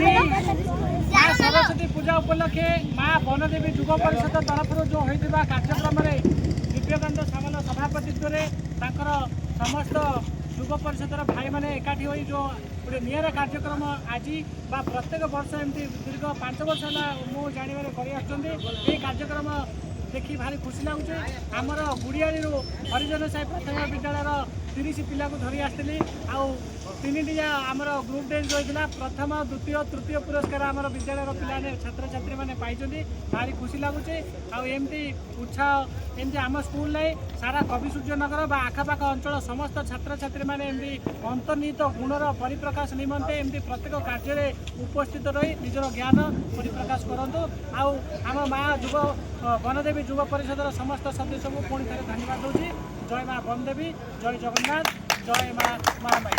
माँ सरस्वती पूजा उपलक्षे माँ बनदेवी युव परिषद तरफ जो होता कार्यक्रम दिव्यकांत सामल सभापतित्व समस्त युव परिषद भाई मैंने एकाठी हो जो गोटे निरा कार्यक्रम आज प्रत्येक वर्ष एमती दीर्घ 5 वर्ष है मुझे जानवर कर कार्यक्रम देखी भारी खुशी लगुच आमर गुड़ियाड़ी हरिजन साई प्राथमिक विद्यालय 30 पिला को धरी आसती तीन आमर ग्रुप डांस होता प्रथम द्वितीय तृतीय पुरस्कार आम विद्यालय पिलाने छात्र छात्री मैंने पाई भारी खुशी लगुच आमती उत्साह एमती आम स्कूल सारा कवि सूर्यनगर आखपाख अंचल समस्त छात्र छात्री मैंने एमती अंतर्निहित गुणर परिप्रकाश निमंते एमती प्रत्येक कार्य उपस्थित रही निजर ज्ञान परिप्रकाश करूँ आम माँ युव बनदेवी युव परिषद समस्त सदस्य को पुणी थे धन्यवाद दूसरी। जय माँ बनदेवी, जय जगन्नाथ, जय माँ महामाई।